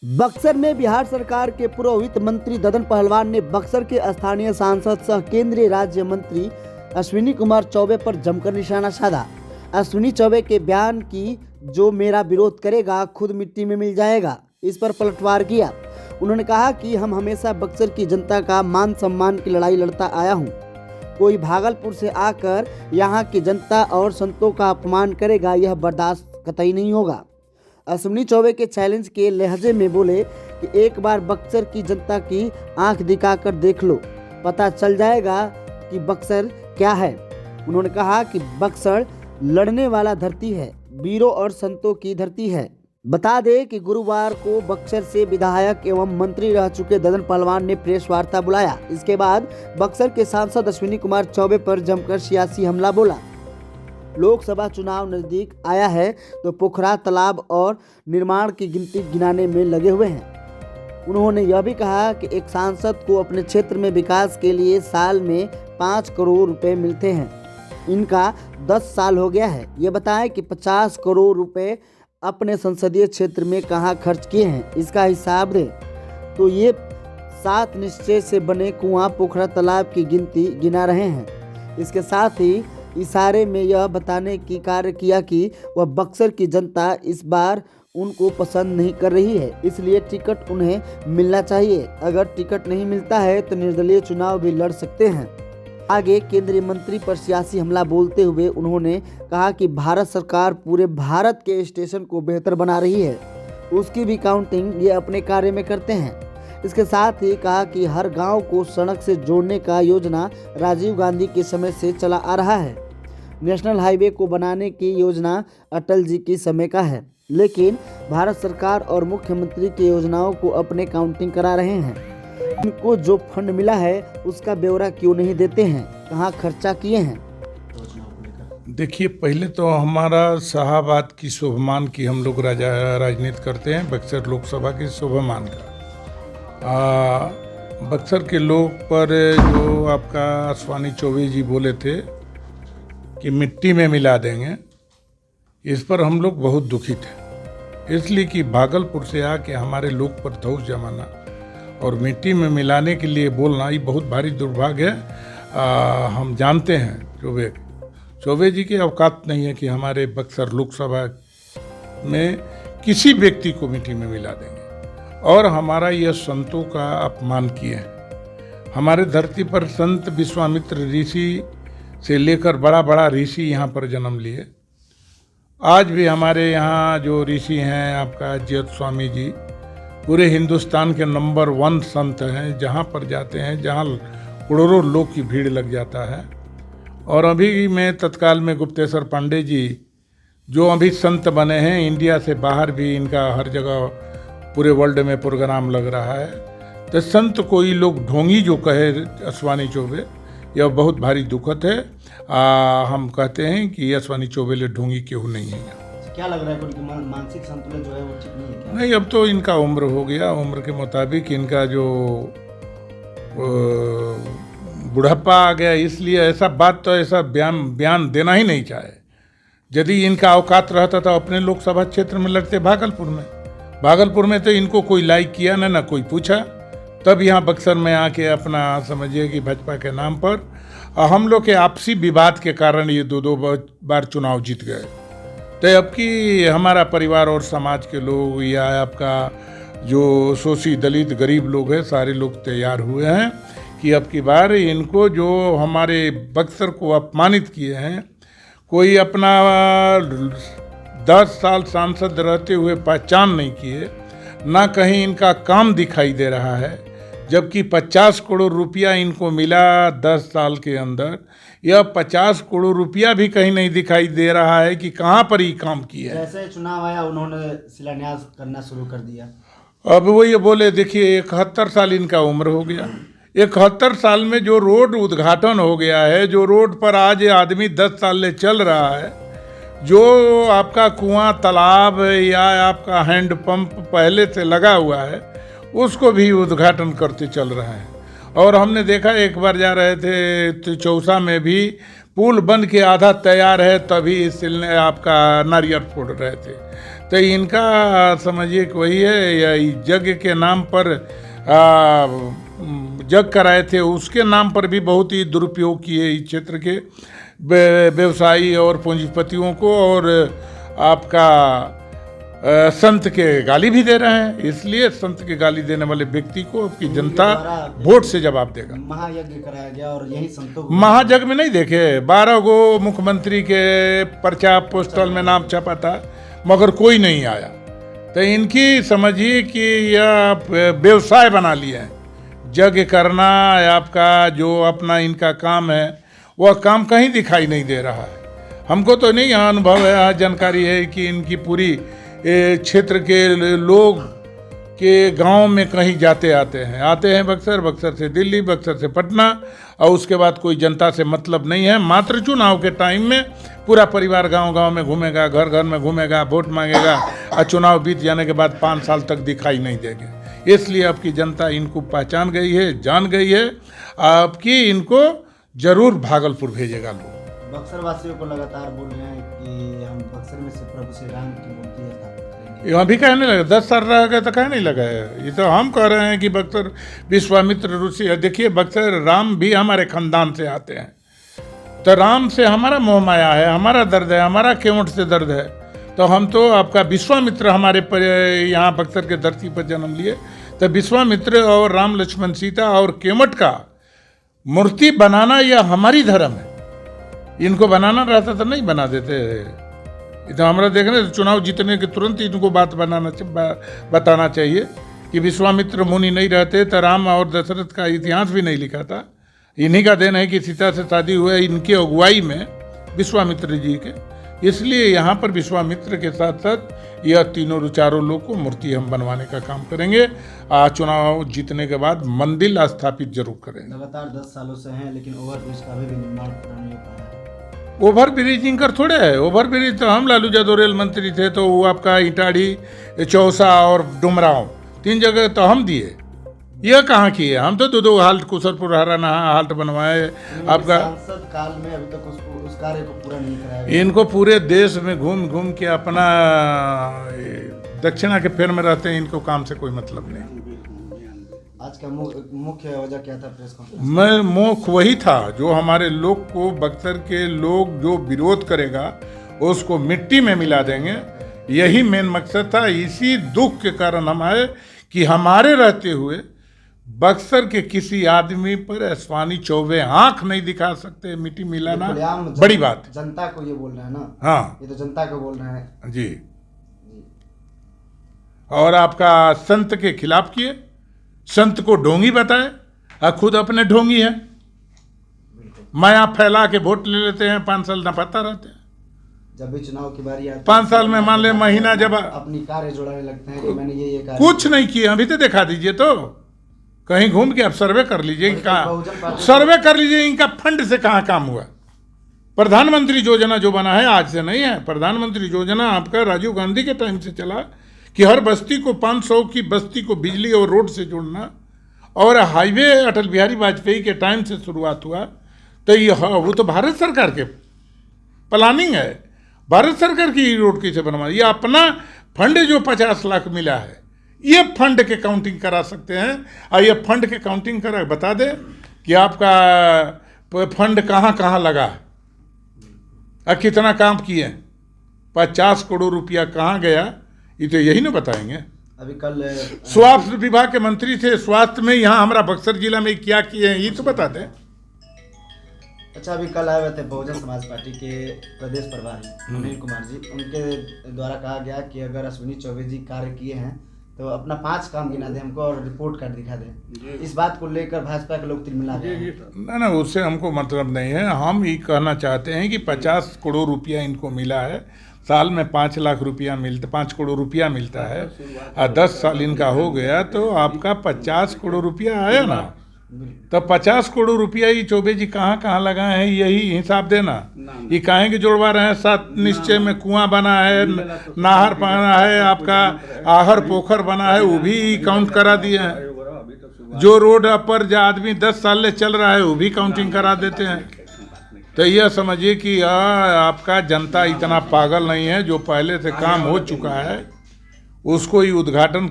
बक्सर में बिहार सरकार के पूर्व वित्त मंत्री ददन पहलवान ने बक्सर के स्थानीय सांसद सह केंद्रीय राज्य मंत्री अश्विनी कुमार चौबे पर जमकर निशाना साधा। अश्विनी चौबे के बयान की जो मेरा विरोध करेगा खुद मिट्टी में मिल जाएगा, इस पर पलटवार किया। उन्होंने कहा कि हम हमेशा बक्सर की जनता का मान सम्मान की लड़ाई लड़ता आया हूँ। कोई भागलपुर से आकर यहाँ की जनता और संतों का अपमान करेगा, यह बर्दाश्त कतई नहीं होगा। अश्विनी चौबे के चैलेंज के लहजे में बोले कि एक बार बक्सर की जनता की आंख दिखाकर देख लो, पता चल जाएगा कि बक्सर क्या है। उन्होंने कहा कि बक्सर लड़ने वाला धरती है, वीरों और संतों की धरती है। बता दें कि गुरुवार को बक्सर से विधायक एवं मंत्री रह चुके ददन पहलवान ने प्रेस वार्ता बुलाया। इसके बाद बक्सर के सांसद अश्विनी कुमार चौबे पर जमकर सियासी हमला बोला। लोकसभा चुनाव नजदीक आया है तो पोखरा तालाब और निर्माण की गिनती गिनाने में लगे हुए हैं। उन्होंने यह भी कहा कि एक सांसद को अपने क्षेत्र में विकास के लिए साल में 5 करोड़ रुपए मिलते हैं, इनका 10 साल हो गया है। ये बताएं कि 50 करोड़ रुपए अपने संसदीय क्षेत्र में कहां खर्च किए हैं, इसका हिसाब दें तो ये 7 निश्चय से बने कुआं पोखरा तालाब की गिनती गिना रहे हैं। इसके साथ ही इशारे में यह बताने की कार्य किया कि वह बक्सर की जनता इस बार उनको पसंद नहीं कर रही है, इसलिए टिकट उन्हें मिलना चाहिए। अगर टिकट नहीं मिलता है तो निर्दलीय चुनाव भी लड़ सकते हैं। आगे केंद्रीय मंत्री पर सियासी हमला बोलते हुए उन्होंने कहा कि भारत सरकार पूरे भारत के स्टेशन को बेहतर बना रही है, उसकी भी काउंटिंग ये अपने कार्य में करते हैं। इसके साथ ही कहा कि हर गांव को सड़क से जोड़ने का योजना राजीव गांधी के समय से चला आ रहा है। नेशनल हाईवे को बनाने की योजना अटल जी की समय का है, लेकिन भारत सरकार और मुख्यमंत्री की योजनाओं को अपने काउंटिंग करा रहे हैं। इनको जो फंड मिला है उसका ब्यौरा क्यों नहीं देते हैं, कहाँ खर्चा किए हैं। देखिए, पहले तो हमारा शाहाबाद की शोभामान की हम लोग राजनीति करते हैं, बक्सर लोकसभा की शोभामान का। बक्सर के लोग पर जो आपका अश्विनी चौबे जी बोले थे कि मिट्टी में मिला देंगे, इस पर हम लोग बहुत दुखित हैं। इसलिए कि भागलपुर से आके हमारे लोग पर धौस जमाना और मिट्टी में मिलाने के लिए बोलना, ये बहुत भारी दुर्भाग्य है। हम जानते हैं चौबे जी की औकात नहीं है कि हमारे बक्सर लोकसभा में किसी व्यक्ति को मिट्टी में मिला देंगे। और हमारा यह संतों का अपमान किए हैं। हमारे धरती पर संत विश्वामित्र ऋषि से लेकर बड़ा बड़ा ऋषि यहाँ पर जन्म लिए। आज भी हमारे यहाँ जो ऋषि हैं आपका जयत स्वामी जी पूरे हिंदुस्तान के नंबर 1 संत हैं। जहाँ पर जाते हैं, जहाँ करोड़ों लोग की भीड़ लग जाता है। और अभी में तत्काल में गुप्तेश्वर पांडे जी जो अभी संत बने हैं, इंडिया से बाहर भी इनका हर जगह पूरे वर्ल्ड में प्रोग्राम लग रहा है। तो संत कोई लोग ढोंगी जो कहे अश्विनी चौबे, यह बहुत भारी दुखद है। हम कहते हैं कि अश्विनी चौबे ले ढोंगी क्यों नहीं है। क्या लग रहा है कि मानसिक संतुलन जो है वो ठीक नहीं है क्या? नहीं, अब तो इनका उम्र हो गया, उम्र के मुताबिक इनका जो बुढ़ापा आ गया, इसलिए ऐसा बात तो ऐसा बयान देना ही नहीं चाहे। यदि इनका औकात रहता तो अपने लोकसभा क्षेत्र में लड़ते भागलपुर में तो इनको कोई लाइक किया ना कोई पूछा। तब यहाँ बक्सर में आके अपना समझिए कि भाजपा के नाम पर हम लोग के आपसी विवाद के कारण ये दो बार चुनाव जीत गए। तो अब की हमारा परिवार और समाज के लोग या आपका जो शोषित दलित गरीब लोग हैं, सारे लोग तैयार हुए हैं कि अब की बार इनको जो हमारे बक्सर को अपमानित किए हैं, कोई अपना 10 साल सांसद रहते हुए पहचान नहीं किए, ना कहीं इनका काम दिखाई दे रहा है। जबकि 50 करोड़ रुपया इनको मिला 10 साल के अंदर, यह 50 करोड़ रुपया भी कहीं नहीं दिखाई दे रहा है कि कहाँ पर ही काम किया है। जैसे चुनाव आया उन्होंने शिलान्यास करना शुरू कर दिया। अब वो ये बोले, देखिए 71 साल इनका उम्र हो गया। 71 साल में जो रोड उद्घाटन हो गया है, जो रोड पर आज आदमी 10 साल से चल रहा है, जो आपका कुआं तालाब या आपका हैंड पंप पहले से लगा हुआ है, उसको भी उद्घाटन करते चल रहे हैं। और हमने देखा एक बार जा रहे थे तो चौसा में भी पुल बन के आधा तैयार है, तभी आपका नारियल फोड़ रहे थे। तो इनका समझिए कि वही है, या यज्ञ के नाम पर जग कराए थे उसके नाम पर भी बहुत ही दुरुपयोग किए इस क्षेत्र के व्यवसायी और पूंजीपतियों को, और आपका संत के गाली भी दे रहे हैं। इसलिए संत के गाली देने वाले व्यक्ति को आपकी जनता वोट से जवाब देगा। महायज्ञ कराया गया और यही संतों को महायज्ञ में नहीं देखे 12 गो मुख्यमंत्री के पर्चा पोस्टल में नाम छपा था, मगर कोई नहीं आया। तो इनकी समझिए कि यह व्यवसाय बना लिए हैं, यज्ञ करना आपका जो अपना इनका काम है वह काम कहीं दिखाई नहीं दे रहा है। हमको तो नहीं यहाँ अनुभव है, यहाँ जानकारी है कि इनकी पूरी क्षेत्र के लोग के गांव में कहीं आते हैं बक्सर, बक्सर से दिल्ली, बक्सर से पटना, और उसके बाद कोई जनता से मतलब नहीं है। मात्र चुनाव के टाइम में पूरा परिवार गांव-गांव में घूमेगा, घर घर में घूमेगा, वोट मांगेगा, और चुनाव बीत जाने के बाद 5 साल तक दिखाई नहीं देंगे। इसलिए आपकी जनता इनको पहचान गई है, जान गई है, आपकी इनको जरूर भागलपुर भेजेगा लोग। बक्सर वासियों को लगातार बोल रहे हैं कि हम बक्सर में से प्रभु श्री राम की मूर्ति स्थापित करेंगे। अभी कहने लगा 10 साल रह गए तो कहने लगा है। ये तो हम कह रहे हैं कि बक्सर विश्वामित्र ऋषि, देखिए बक्सर राम भी हमारे खानदान से आते हैं, तो राम से हमारा मोह माया है, हमारा दर्द है, हमारा केवट से दर्द है। तो हम तो आपका विश्वामित्र हमारे पर यहाँ बक्सर के धरती पर जन्म लिए, तो विश्वामित्र और राम लक्ष्मण सीता और केवट का मूर्ति बनाना यह हमारी धर्म है। इनको बनाना रहता तो नहीं बना देते। ये तो हमारा देखने चुनाव जीतने के तुरंत इनको बात बताना चाहिए कि विश्वामित्र मुनि नहीं रहते तो राम और दशरथ का इतिहास भी नहीं लिखा था। इन्हीं का देन है कि सीता से शादी हुआ इनके अगुवाई में विश्वामित्र जी के। इसलिए यहाँ पर विश्वामित्र के साथ साथ यह तीनों चारों लोग को मूर्ति हम बनवाने का काम करेंगे। चुनाव जीतने के बाद मंदिर स्थापित जरूर करेंगे। लगातार 10 सालों से हैं, लेकिन ओवरब्रिज का भी निर्माण पूरा नहीं हो पाया है। ओवर ब्रिज इनकर थोड़े है। ओवर ब्रिज तो हम लालू यादव रेल मंत्री थे तो वो आपका इटाढ़ी, चौसा और डुमराव 3 जगह तो हम दिए। यह कहाँ की है? हम तो 2 हाल्ट कुसरपुर हराना हाल्ट बनवाए आपका। सांसद काल में अभी तक उस कार्य को पूरा नहीं कराया। इनको पूरे देश में घूम घूम के अपना दक्षिणा के फेर में रहते हैं, इनको काम से कोई मतलब नहीं। आज का मुख्य वजह क्या था प्रेस कॉन्फ्रेंस? मैं मुख्य वही था जो हमारे लोग को, बक्सर के लोग जो विरोध करेगा उसको मिट्टी में मिला देंगे, यही मेन मकसद था। इसी दुख के कारण हम आए कि हमारे रहते हुए बक्सर के किसी आदमी पर अश्वानी चौबे आंख नहीं दिखा सकते। मिट्टी मिलाना बड़ी बात है। जनता को ये बोल रहे हैं ना? हाँ, ये तो जनता को बोल रहे हैं जी। और आपका संत के खिलाफ किए, संत को ढोंगी बताए, और खुद अपने ढोंगी है। माया फैला के वोट ले लेते हैं, 5 साल नफाता रहते हैं। जब भी चुनाव की बारी आती है 5 साल में मान ले महीना जब अपनी कार्य जोड़ने लगते हैं कि मैंने ये कार्य कुछ नहीं किया। अभी तो दिखा दीजिए, तो कहीं घूम के आप सर्वे कर लीजिए, कहाँ सर्वे कर लीजिए इनका फंड से कहाँ काम हुआ। प्रधानमंत्री योजना जो बना है आज से नहीं है। प्रधानमंत्री योजना आपका राजीव गांधी के टाइम से चला कि हर बस्ती को 500 की बस्ती को बिजली और रोड से जोड़ना, और हाईवे अटल बिहारी वाजपेयी के टाइम से शुरुआत हुआ। तो ये वो तो भारत सरकार के प्लानिंग है, भारत सरकार की रोड कैसे बनवा। ये अपना फंड जो 50 लाख मिला है, ये फंड के काउंटिंग करा सकते हैं, और ये फंड के काउंटिंग करा बता दे कि आपका फंड कहाँ कहाँ लगा है और कितना काम किए। 50 करोड़ रुपया कहाँ गया, ये तो यही ना बताएंगे। अभी कल स्वास्थ्य विभाग के मंत्री थे, स्वास्थ्य में यहाँ हमारा बक्सर जिला में क्या किए हैं ये तो बता दें। अच्छा, अभी कल आए हुए थे बहुजन समाज पार्टी के प्रदेश प्रभारी अनिल कुमार जी, उनके द्वारा कहा गया कि अगर अश्विनी चौबे जी कार्य किए हैं तो अपना 5 काम गिना दें हमको और रिपोर्ट कार्ड दिखा दें। इस बात को लेकर भाजपा के लोग तिलमिला गए हैं। ना उससे हमको मतलब नहीं है। हम ये कहना चाहते हैं कि 50 करोड़ रुपया इनको मिला है, साल में 5 लाख रुपया मिलता, 5 करोड़ रुपया मिलता है, और 10 साल इनका हो गया तो आपका 50 करोड़ रुपया आया ना। तो 50 करोड़ रुपया ये चौबे जी कहाँ कहाँ लगाए हैं यही हिसाब देना। ये काहे के जोड़वा रहे हैं। 7 निश्चय में कुआं बना है, नाहर बना है, आपका आहर पोखर बना है, वो भी काउंट करा दिए हैं। जो रोड पर जो आदमी 10 साल से चल रहा है वो भी काउंटिंग करा देते हैं। तो यह समझिए कि आपका जनता इतना पागल नहीं है, जो पहले से काम हो चुका है उसको ही उद्घाटन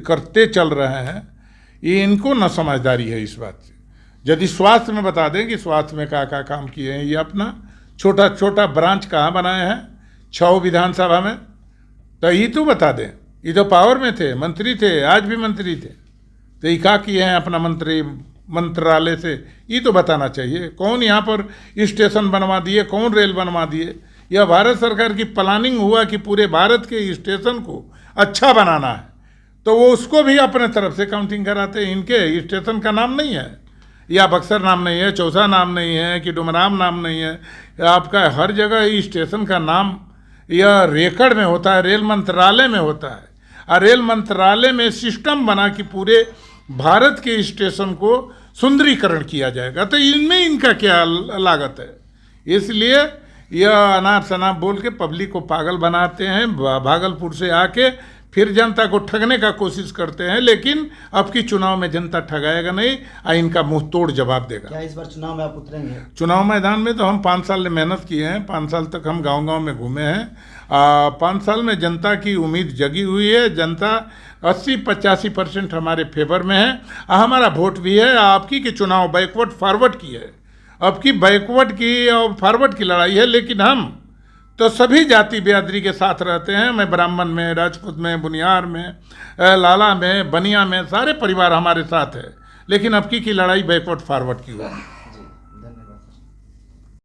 करते चल रहे हैं। ये इनको न समझदारी है इस बात से। यदि स्वास्थ्य में बता दें कि स्वास्थ्य में क्या क्या काम किए हैं, ये अपना छोटा छोटा ब्रांच कहाँ बनाए हैं 6 विधानसभा में, तो ये तो बता दें। ये तो पावर में थे, मंत्री थे, आज भी मंत्री थे, तो ये क्या किए हैं अपना मंत्रालय से, ये तो बताना चाहिए। कौन यहाँ पर स्टेशन बनवा दिए, कौन रेल बनवा दिए। यह भारत सरकार की प्लानिंग हुआ कि पूरे भारत के स्टेशन को अच्छा बनाना है, तो वो उसको भी अपने तरफ से काउंटिंग कराते हैं। इनके स्टेशन का नाम नहीं है, या बक्सर नाम नहीं है, चौसा नाम नहीं है, कि डुमराम नाम नहीं है, आपका हर जगह स्टेशन का नाम यह रेकर्ड में होता है, रेल मंत्रालय में होता है। और रेल मंत्रालय में सिस्टम बना कि पूरे भारत के स्टेशन को सुंदरीकरण किया जाएगा, तो इनमें इनका क्या लागत है। इसलिए यह अनाप शनाप बोल के पब्लिक को पागल बनाते हैं। भागलपुर से आके फिर जनता को ठगने का कोशिश करते हैं, लेकिन अब की चुनाव में जनता ठगाएगा नहीं और इनका मुंह तोड़ जवाब देगा। क्या इस बार चुनाव में आप उतरेंगे? चुनाव मैदान में तो हम 5 साल मेहनत किए हैं, 5 साल तक हम गांव-गांव में घूमे हैं। 5 साल में जनता की उम्मीद जगी हुई है। जनता 80-85% हमारे फेवर में है। हमारा वोट भी है। आपकी कि चुनाव बैकवर्ड फॉरवर्ड की है, अब की बैकवर्ड की और फॉरवर्ड की लड़ाई है। लेकिन हम तो सभी जाति बिरादरी के साथ रहते हैं। मैं ब्राह्मण में, राजपूत में, बुनियार में, लाला में, बनिया में, सारे परिवार हमारे साथ है। लेकिन अब की लड़ाई बैकवर्ड फॉरवर्ड की हुआ है।